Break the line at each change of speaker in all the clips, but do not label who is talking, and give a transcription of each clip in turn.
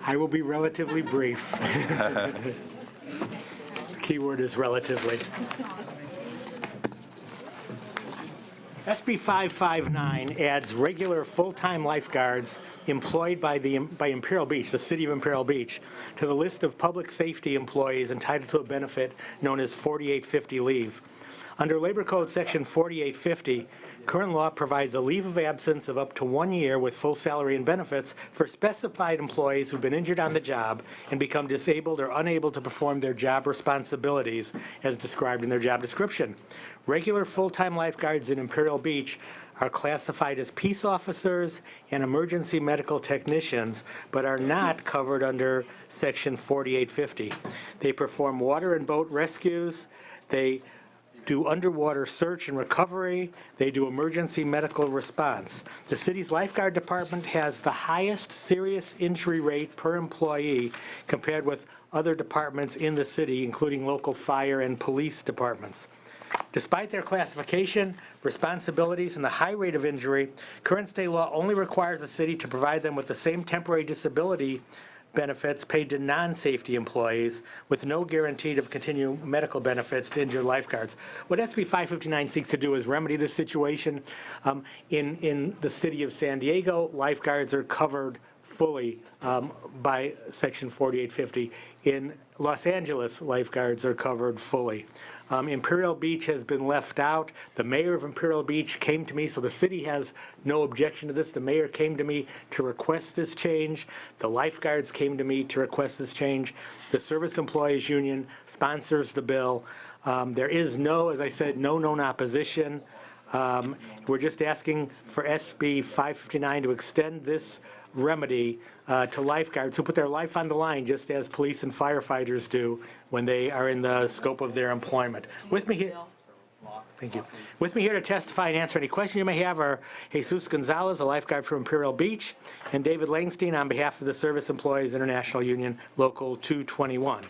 I will be relatively brief. The keyword is relatively. SB 559 adds regular full-time lifeguards employed by Imperial Beach, the city of Imperial Beach, to the list of public safety employees entitled to a benefit known as 4850 leave. Under Labor Code Section 4850, current law provides a leave of absence of up to 1 year with full salary and benefits for specified employees who've been injured on the job and become disabled or unable to perform their job responsibilities as described in their job description. Regular full-time lifeguards in Imperial Beach are classified as peace officers and emergency medical technicians, but are not covered under Section 4850. They perform water and boat rescues. They do underwater search and recovery. They do emergency medical response. The city's lifeguard department has the highest serious injury rate per employee compared with other departments in the city, including local fire and police departments. Despite their classification, responsibilities, and the high rate of injury, current state law only requires the city to provide them with the same temporary disability benefits paid to non-safety employees, with no guarantee of continued medical benefits to injured lifeguards. What SB 559 seeks to do is remedy this situation. In the city of San Diego, lifeguards are covered fully by Section 4850. In Los Angeles, lifeguards are covered fully. Imperial Beach has been left out. The mayor of Imperial Beach came to me, so the city has no objection to this. The mayor came to me to request this change. The lifeguards came to me to request this change. The Service Employees Union sponsors the bill. There is no, as I said, no known opposition. We're just asking for SB 559 to extend this remedy to lifeguards who put their life on the line, just as police and firefighters do when they are in the scope of their employment. With me here, thank you. With me here to testify and answer any questions you may have are Jesus Gonzalez, a lifeguard from Imperial Beach, and David Langstein on behalf of the Service Employees International Union, Local 221.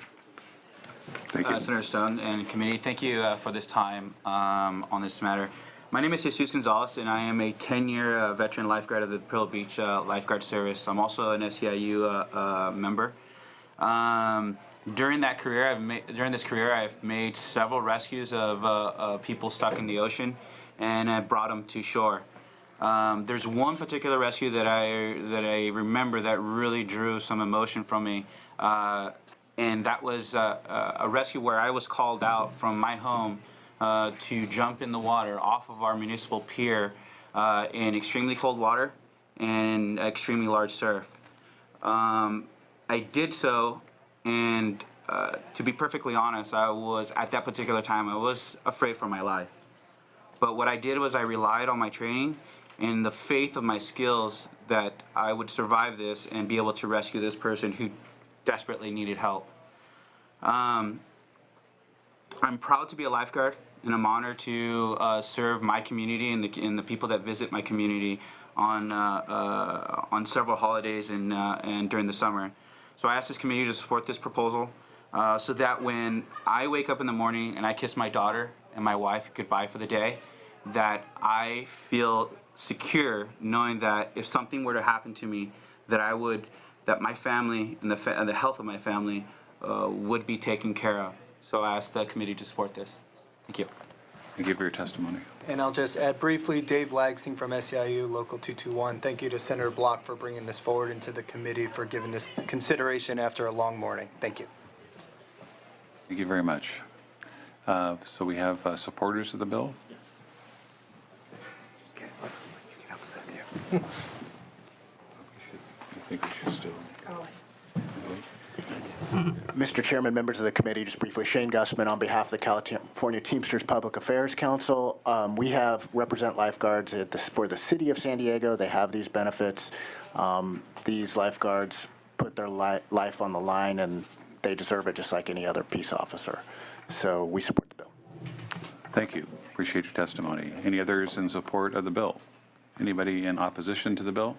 Thank you. Senator Stone and committee, thank you for this time on this matter. My name is Jesus Gonzalez, and I am a 10-year veteran lifeguard of the Imperial Beach Lifeguard Service. I'm also an SEIU member. During this career, I've made several rescues of people stuck in the ocean, and I brought them to shore. There's one particular rescue that I remember that really drew some emotion from me, and that was a rescue where I was called out from my home to jump in the water off of our municipal pier in extremely cold water and extremely large surf. I did so, and to be perfectly honest, I was, at that particular time, I was afraid for my life. But what I did was I relied on my training and the faith of my skills that I would survive this and be able to rescue this person who desperately needed help. I'm proud to be a lifeguard, and I'm honored to serve my community and the people that visit my community on several holidays and during the summer. So I ask this committee to support this proposal so that when I wake up in the morning and I kiss my daughter and my wife goodbye for the day, that I feel secure knowing that if something were to happen to me, that my family and the health of my family would be taken care of. So I ask the committee to support this. Thank you.
Thank you for your testimony.
And I'll just add briefly, Dave Lagstein from SEIU, Local 221. Thank you to Senator Block for bringing this forward into the committee, for giving this consideration after a long morning. Thank you.
Thank you very much. So we have supporters of the bill. I think we should still.
Mr. Chairman, members of the committee, just briefly, Shane Gussman on behalf of the California Teamsters Public Affairs Council. We have represent lifeguards for the city of San Diego. They have these benefits. These lifeguards put their life on the line, and they deserve it just like any other peace officer. So we support the bill.
Thank you. Appreciate your testimony. Any others in support of the bill? Anybody in opposition to the bill?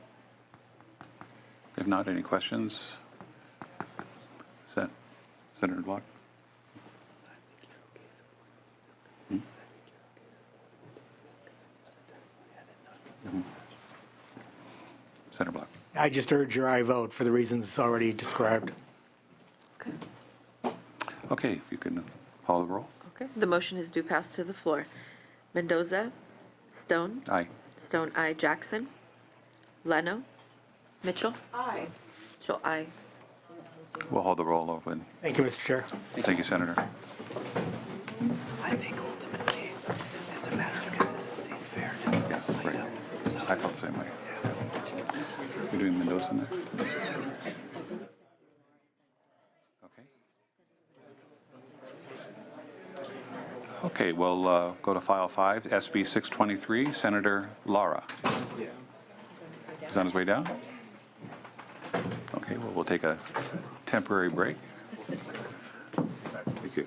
If not, any questions? Senator Block? Senator Block.
I just urge your aye vote for the reasons already described.
Okay, if you can call the roll.
Okay, the motion is due pass to the floor. Mendoza, Stone,
Aye.
Stone, I. Jackson, Leno, Mitchell,
Aye.
Mitchell, I.
We'll hold the roll open.
Thank you, Mr. Chair.
Thank you, Senator.
I think ultimately it's a matter of consistency and fairness.
Yeah, right. I felt the same way. We're doing Mendoza next. Okay. Okay, we'll go to file 5, SB 623, Senator Lara. He's on his way down? Okay, well, we'll take a temporary break. Thank you.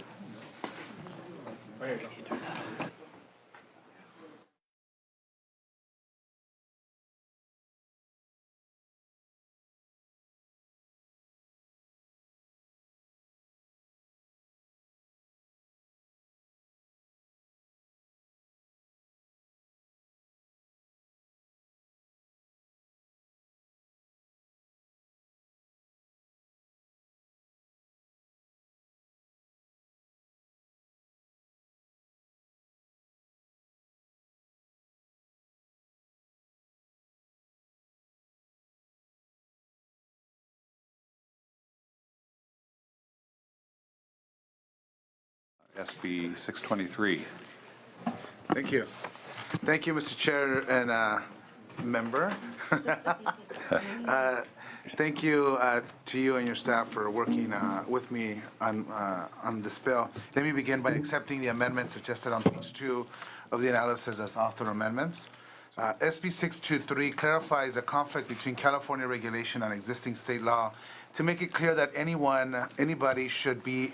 SB 623.
Thank you. Thank you, Mr. Chair and member. Thank you to you and your staff for working with me on this bill. Let me begin by accepting the amendments suggested on page 2 of the analysis as author amendments. SB 623 clarifies a conflict between California regulation and existing state law to make it clear that anybody should be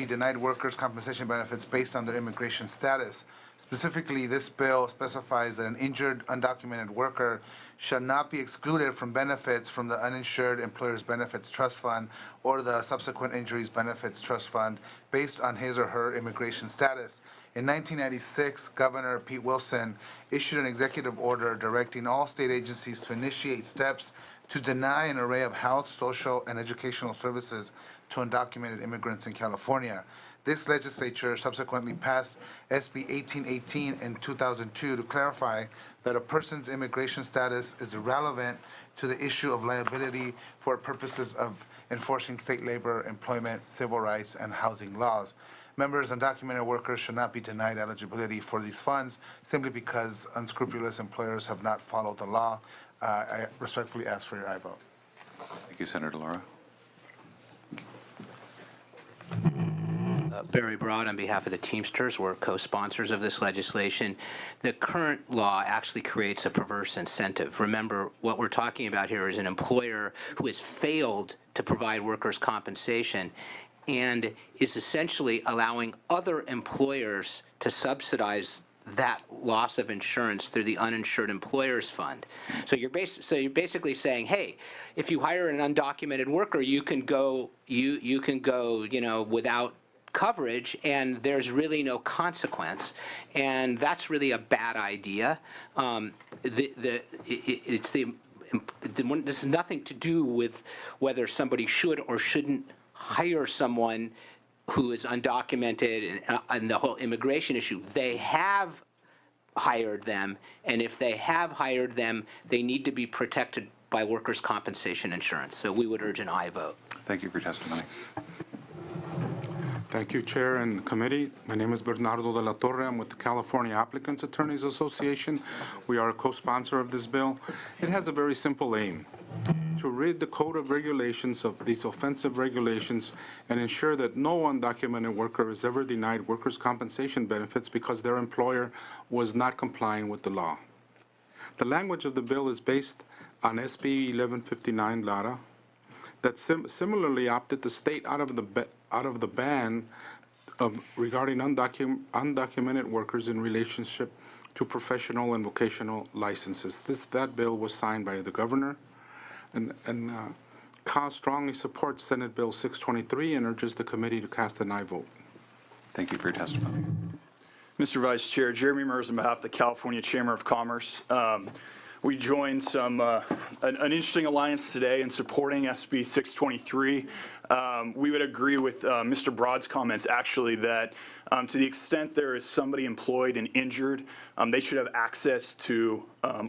denied workers' compensation benefits based on their immigration status. Specifically, this bill specifies that an injured, undocumented worker shall not be excluded from benefits from the Uninsured Employers Benefits Trust Fund or the Subsequent Injuries Benefits Trust Fund based on his or her immigration status. In 1996, Governor Pete Wilson issued an executive order directing all state agencies to initiate steps to deny an array of health, social, and educational services to undocumented immigrants in California. This legislature subsequently passed SB 1818 in 2002 to clarify that a person's immigration status is irrelevant to the issue of liability for purposes of enforcing state labor, employment, civil rights, and housing laws. Members, undocumented workers should not be denied eligibility for these funds simply because unscrupulous employers have not followed the law. I respectfully ask for your aye vote.
Thank you, Senator Lara.
Barry Broad on behalf of the Teamsters. We're co-sponsors of this legislation. The current law actually creates a perverse incentive. Remember, what we're talking about here is an employer who has failed to provide workers' compensation and is essentially allowing other employers to subsidize that loss of insurance through the Uninsured Employers Fund. So you're basically saying, hey, if you hire an undocumented worker, you can go without coverage, and there's really no consequence, and that's really a bad idea. This has nothing to do with whether somebody should or shouldn't hire someone who is undocumented and the whole immigration issue. They have hired them, and if they have hired them, they need to be protected by workers' compensation insurance. So we would urge an aye vote.
Thank you for your testimony.
Thank you, Chair and Committee. My name is Bernardo de la Torre. I'm with the California Applicants Attorneys Association. We are a co-sponsor of this bill. It has a very simple aim: to rid the Code of Regulations of these offensive regulations and ensure that no undocumented worker is ever denied workers' compensation benefits because their employer was not complying with the law. The language of the bill is based on SB 1159 Lara, that similarly opted to state out of the ban regarding undocumented workers in relationship to professional and vocational licenses. That bill was signed by the governor, and CAS strongly supports Senate Bill 623 and urges the committee to cast an aye vote.
Thank you for your testimony.
Mr. Vice Chair, Jeremy Mers on behalf of the California Chamber of Commerce.
we joined an interesting alliance today in supporting SB 623. We would agree with Mr. Broad's comments, actually, that to the extent there is somebody employed and injured, they should have access to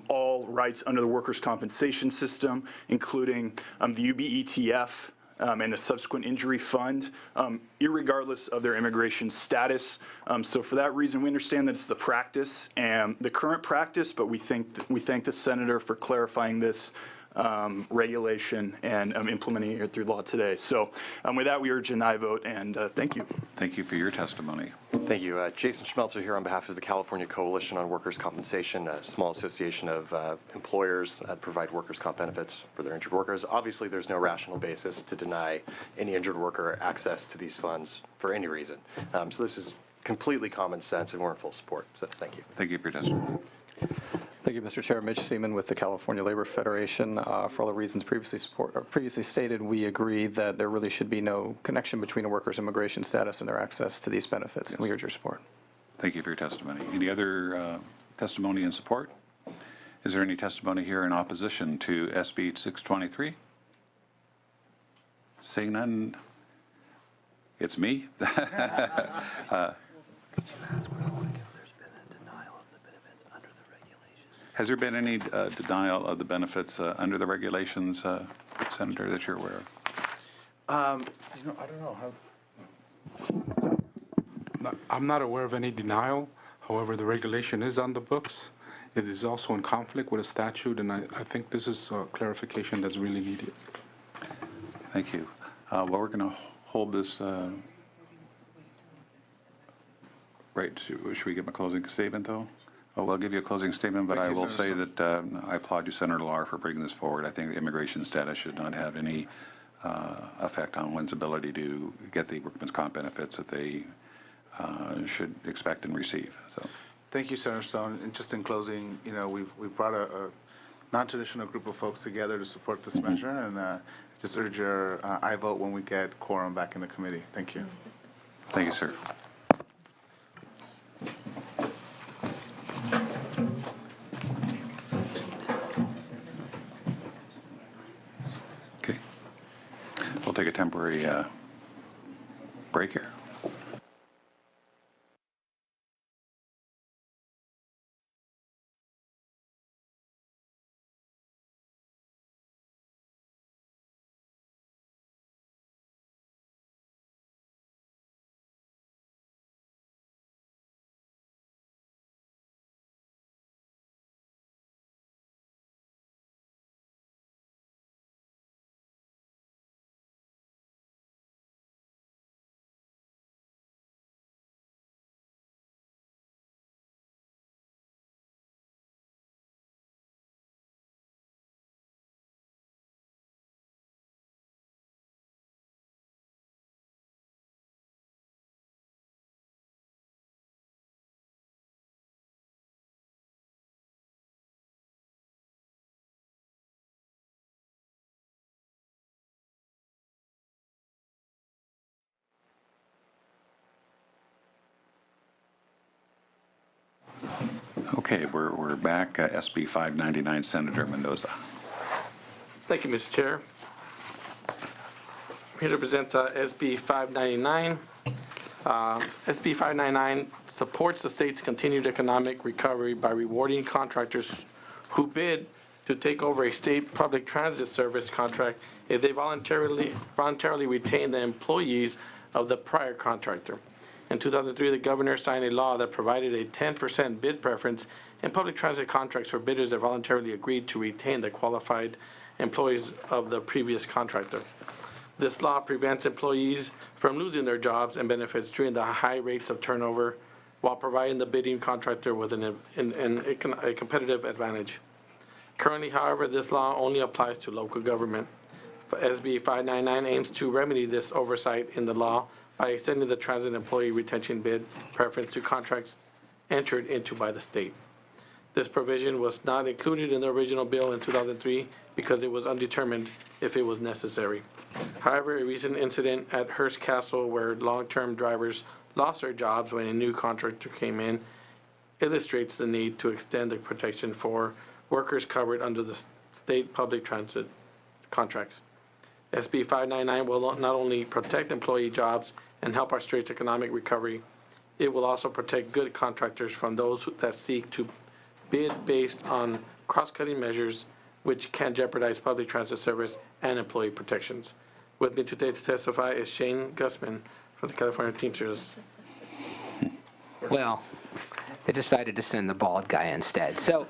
all rights under the workers' compensation system, including the UBETF, and the subsequent injury fund, irregardless of their immigration status. So for that reason, we understand that it's the practice and the current practice, but we thank the senator for clarifying this regulation and implementing it through law today. So with that, we urge an aye vote, and thank you.
Thank you for your testimony.
Thank you. Jason Schmelzer here on behalf of the California Coalition on Workers' Compensation, a small association of employers that provide workers' comp benefits for their injured workers. Obviously, there's no rational basis to deny any injured worker access to these funds for any reason. So this is completely common sense, and we're in full support. So thank you.
Thank you for your testimony.
Thank you, Mr. Chair. Mitch Seaman with the California Labor Federation. For all the reasons previously stated, we agree that there really should be no connection between a worker's immigration status and their access to these benefits. Yes. We urge your support.
Thank you for your testimony. Any other testimony in support? Is there any testimony here in opposition to SB 623? Seeing none, it's me. Has there been any denial of the benefits under the regulations, Senator, that you're aware of?
I don't know.
I'm not aware of any denial. However, the regulation is on the books. It is also in conflict with a statute, and I think this is a clarification that's really needed.
Thank you. Well, we're going to hold this right to, should we give a closing statement, though? Oh, I'll give you a closing statement, but I will say that I applaud you, Senator Lar, for bringing this forward. I think the immigration status should not have any effect on one's ability to get the workman's comp benefits that they should expect and receive. So,
Thank you, Senator Stone. And just in closing, we've brought a non-traditional group of folks together to support this measure, and just urge your aye vote when we get quorum back in the committee. Thank you.
thank you, sir. Okay. We'll take a temporary break here. Okay, we're back. SB 599, Senator Mendoza.
Thank you, Mr. Chair. I'm here to present SB 599. SB 599 supports the state's continued economic recovery by rewarding contractors who bid to take over a state public transit service contract if they voluntarily retain the employees of the prior contractor. In 2003, the governor signed a law that provided a 10% bid preference in public transit contracts for bidders that voluntarily agreed to retain the qualified employees of the previous contractor. This law prevents employees from losing their jobs and benefits during the high rates of turnover while providing the bidding contractor with a competitive advantage. Currently, however, this law only applies to local government. SB 599 aims to remedy this oversight in the law by extending the transit employee retention bid preference to contracts entered into by the state. This provision was not included in the original bill in 2003 because it was undetermined if it was necessary. However, a recent incident at Hearst Castle where long-term drivers lost their jobs when a new contractor came in illustrates the need to extend the protection for workers covered under the state public transit contracts. SB 599 will not only protect employee jobs and help our state's economic recovery, it will also protect good contractors from those that seek to bid based on cross-cutting measures which can jeopardize public transit service and employee protections. With me today to testify is Shane Gussman from the California Teamsters.
Well, they decided to send the bald guy instead. So,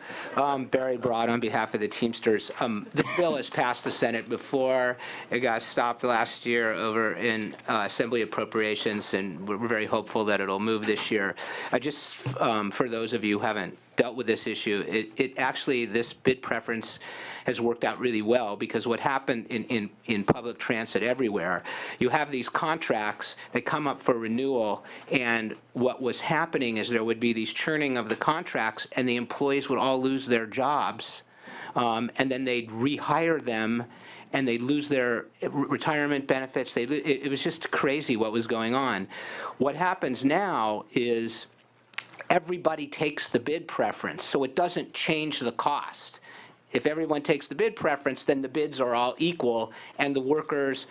Barry Broad on behalf of the Teamsters. This bill has passed the Senate before. It got stopped last year over in Assembly Appropriations, and we're very hopeful that it'll move this year. I just, for those of you who haven't dealt with this issue, it actually, this bid preference has worked out really well, because what happened in public transit everywhere, you have these contracts that come up for renewal, and what was happening is there would be these churning of the contracts, and the employees would all lose their jobs, and then they'd rehire them, and they'd lose their retirement benefits. It was just crazy what was going on. What happens now is everybody takes the bid preference, so it doesn't change the cost. If everyone takes the bid preference, then the bids are all equal, and the workers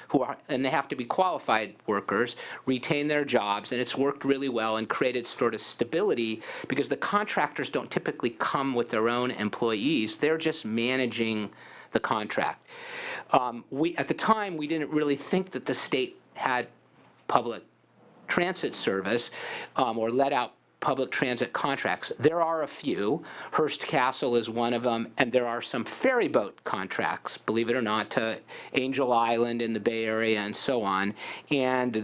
and they have to be qualified workers, retain their jobs, and it's worked really well and created sort of stability, because the contractors don't typically come with their own employees. They're just managing the contract. At the time, we didn't really think that the state had public transit service or let out public transit contracts. There are a few. Hearst Castle is one of them, and there are some ferry boat contracts, believe it or not, to Angel Island in the Bay Area and so on. And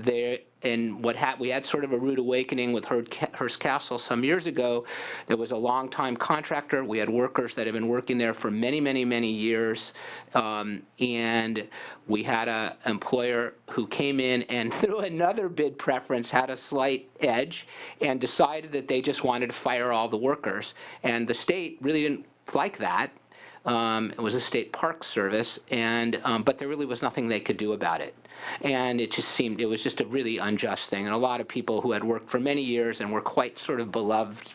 we had sort of a rude awakening with Hearst Castle some years ago. There was a long-time contractor. We had workers that had been working there for many, many, many years. And we had an employer who came in and through another bid preference had a slight edge and decided that they just wanted to fire all the workers. And the state really didn't like that. It was a state park service, but there really was nothing they could do about it. And it was just a really unjust thing. And a lot of people who had worked for many years and were quite sort of beloved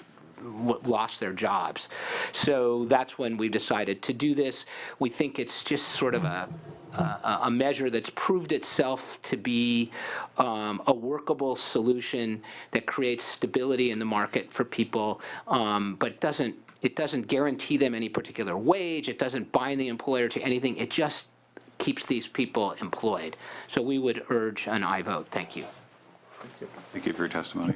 lost their jobs. So that's when we decided to do this. We think it's just sort of a measure that's proved itself to be a workable solution that creates stability in the market for people, but it doesn't guarantee them any particular wage. It doesn't bind the employer to anything. It just keeps these people employed. So we would urge an aye vote. Thank you.
Thank you for your testimony.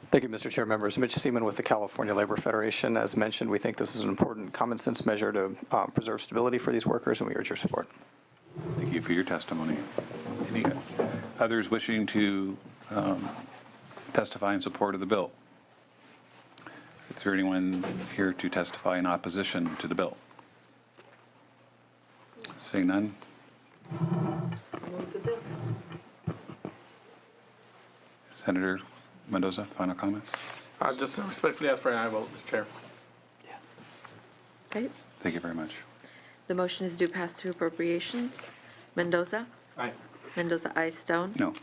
Thank you, Mr. Chair. Members, Mitch Seaman with the California Labor Federation. As mentioned, we think this is an important common sense measure to preserve stability for these workers, and we urge your support.
Thank you for your testimony. Any others wishing to testify in support of the bill? Is there anyone here to testify in opposition to the bill? Seeing none. Senator Mendoza, final comments?
Just respectfully ask for an aye vote, Mr. Chair.
Okay.
Thank you very much.
The motion is due pass to appropriations. Mendoza?
Aye.
Mendoza, aye. Stone?
No.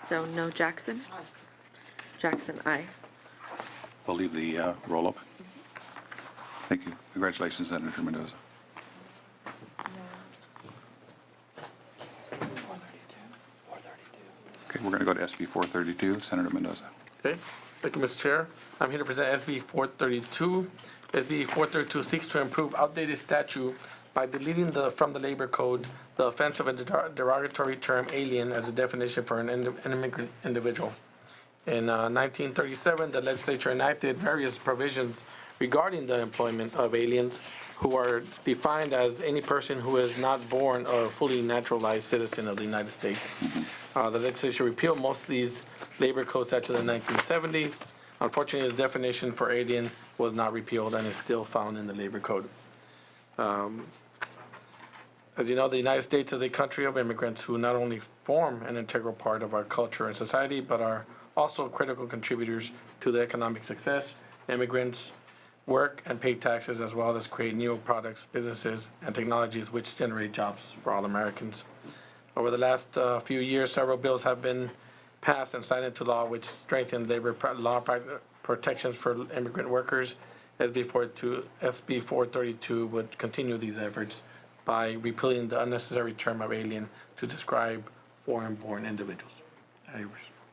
Stone, no. Jackson? Jackson, aye.
We'll leave the roll open. Thank you. Congratulations, Senator Mendoza. Okay, we're going to go to SB 432. Senator Mendoza.
Okay, thank you, Mr. Chair. I'm here to present SB 432. SB 432 seeks to improve outdated statute by deleting from the Labor Code the offense of a derogatory term alien as a definition for an immigrant individual. In 1937, the legislature enacted various provisions regarding the employment of aliens who are defined as any person who is not born a fully naturalized citizen of the United States. The legislature repealed most of these labor code statutes in the 1970s. Unfortunately, the definition for alien was not repealed and is still found in the labor code. As you know, the United States is a country of immigrants who not only form an integral part of our culture and society, but are also critical contributors to the economic success. Immigrants work and pay taxes, as well as create new products, businesses, and technologies which generate jobs for all Americans. Over the last few years, several bills have been passed and signed into law which strengthen labor law protections for immigrant workers SB 432 would continue these efforts by repealing the unnecessary term of alien to describe foreign-born individuals. I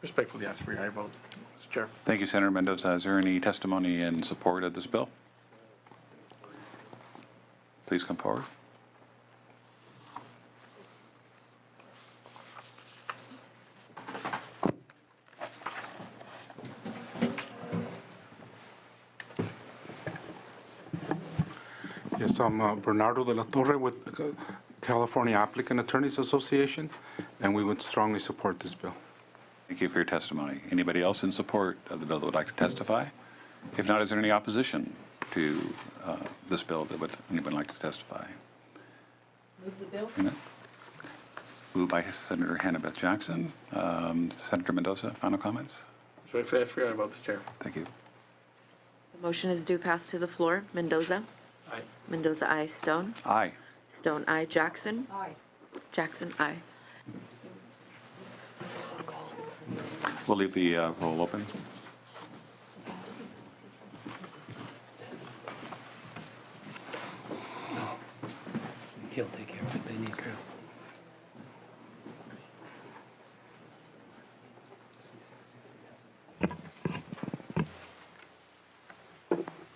respectfully ask for your aye vote, Mr. Chair.
Thank you, Senator Mendoza. Is there any testimony in support of this bill? Please come forward.
Yes, I'm Bernardo de la Torre with California Applicant Attorneys Association, and we would strongly support this bill.
Thank you for your testimony. Anybody else in support of the bill that would like to testify? If not, is there any opposition to this bill that would anyone like to testify?
Move the bill.
Moved by Senator Hannah-Beth Jackson. Senator Mendoza, final comments?
Respectfully ask for your aye vote, Mr. Chair.
Thank you.
The motion is due pass to the floor. Mendoza?
Aye.
Mendoza, aye. Stone?
Aye.
Stone, aye. Jackson?
Aye.
Jackson, aye.
We'll leave the roll open.
He'll take care of it. They need to.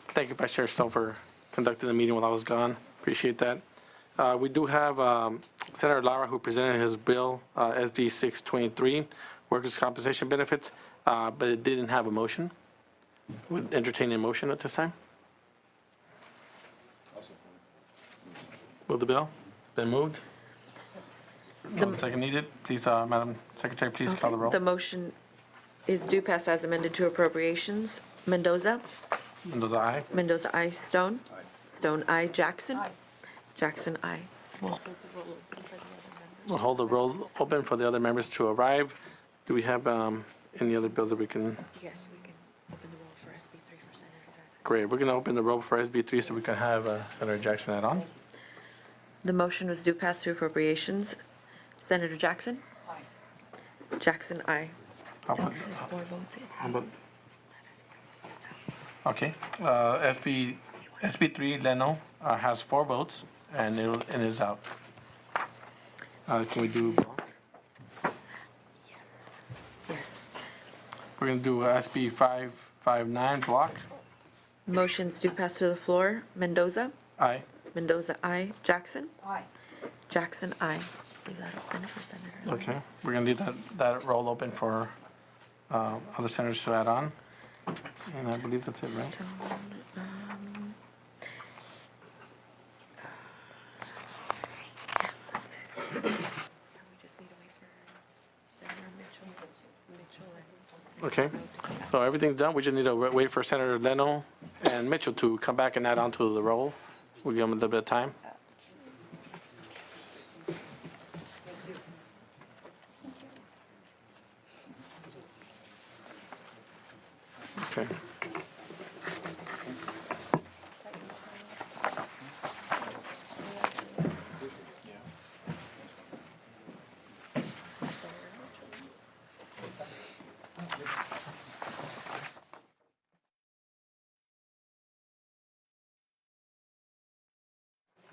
Thank you, Vice Chair Stone, for conducting the meeting while I was gone. Appreciate that. We do have Senator Lara, who presented his bill, SB 623, workers' compensation benefits, but it didn't have a motion. Would entertain a motion at this time? Move the bill. It's been moved. Second needed. Please, Madam Secretary, please call the roll.
The motion is due pass as amended to appropriations. Mendoza?
Mendoza, aye.
Mendoza, aye. Stone? Stone, aye. Jackson? Jackson, aye.
We'll hold the roll open for the other members to arrive. Do we have any other bills that we can?
Yes, we can open the roll for SB 3 for Senator Jackson.
Great. We're going to open the roll for SB 3 so we can have Senator Jackson add on.
The motion was due pass to appropriations. Senator Jackson? Aye. Jackson, aye.
How about- Okay. SB 3 Leno has 4 votes and it is out. Can we do block?
Yes. Yes.
We're going to do SB 559 block.
Motion's due pass to the floor. Mendoza?
Aye.
Mendoza, aye. Jackson?
Aye.
Jackson, aye. Leave that open for Senator.
Okay. We're going to leave that roll open for other senators to add on. And I believe that's it, right?
That's it. Now we just need to wait for Senator Mitchell.
Okay. So everything's done. We just need to wait for Senator Leno and Mitchell to come back and add on to the roll. We'll give them a little bit of time. Okay.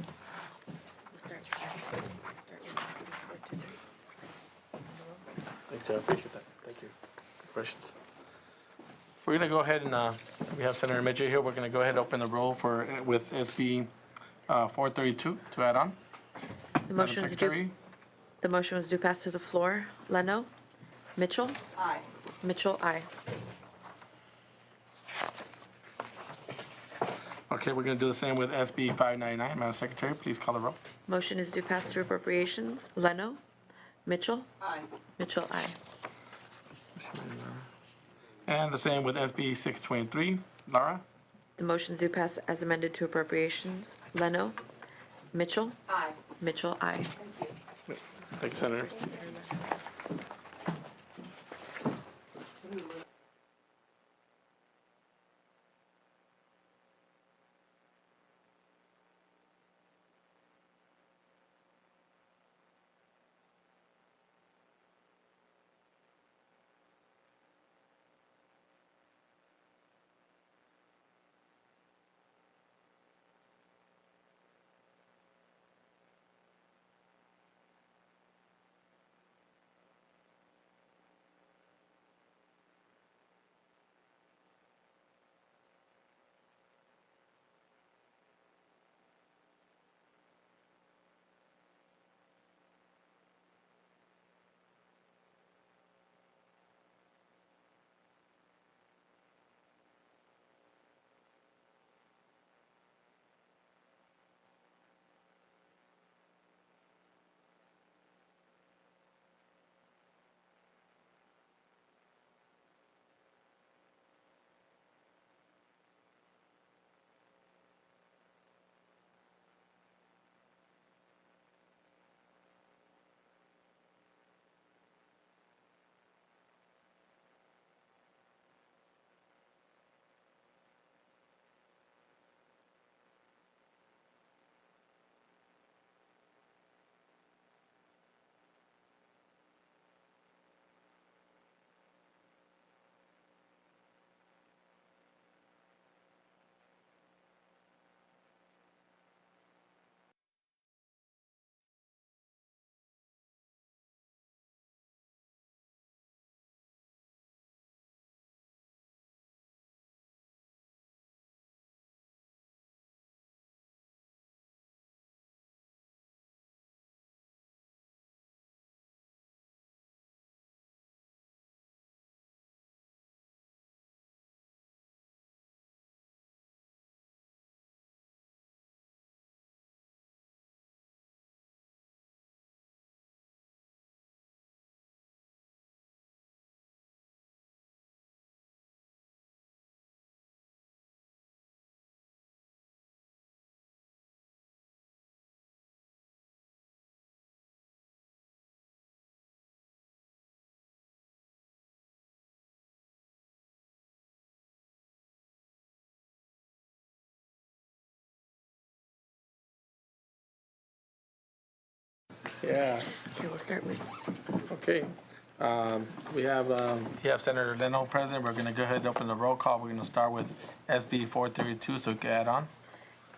We'll start with SB 423.
Thanks, I appreciate that. Thank you. Good questions. We're going to go ahead and, we have Senator Mitchell here. We're going to go ahead and open the roll with SB 432 to add on.
The
Madam
motion was
Secretary?
due, the motion was due pass to the floor. Leno? Mitchell?
Aye.
Mitchell, aye.
Okay, we're going to do the same with SB 599. Madam Secretary, please call the roll.
Motion is due pass to appropriations. Leno? Mitchell?
Aye.
Mitchell, aye.
And the same with SB 623. Lara?
The motion's due pass as amended to appropriations. Leno? Mitchell?
Aye.
Mitchell, aye.
Thank you, Senator. Yeah.
Okay, we'll start with,
Okay. We have Senator Leno present. We're going to go ahead and open the roll call. We're going to start with SB 432, so you can add on.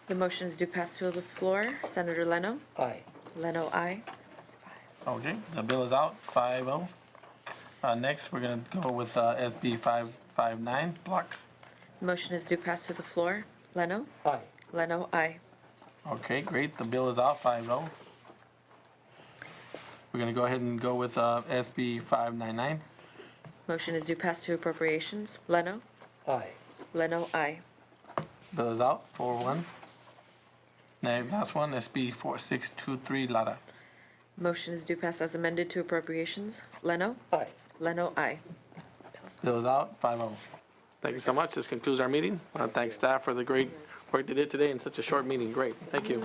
the motion is due pass to the floor. Senator Leno?
Aye.
Leno, aye.
Okay, the bill is out, 5-0. Next, we're going to go with SB 559, block.
The motion is due pass to the floor. Leno?
Aye.
Leno, aye.
Okay, great. The bill is out, 5-0. We're going to go ahead and go with SB 599.
Motion is due pass to appropriations. Leno?
Aye.
Leno, aye.
Bill is out, 4-1. Next, last one, SB 4623, Lara.
Motion is due pass as amended to appropriations. Leno?
Aye.
Leno, aye.
Bill is out, 5-0. Thank you so much. This concludes our meeting. I want to thank staff for the great work they did today in such a short meeting. Great. Thank you.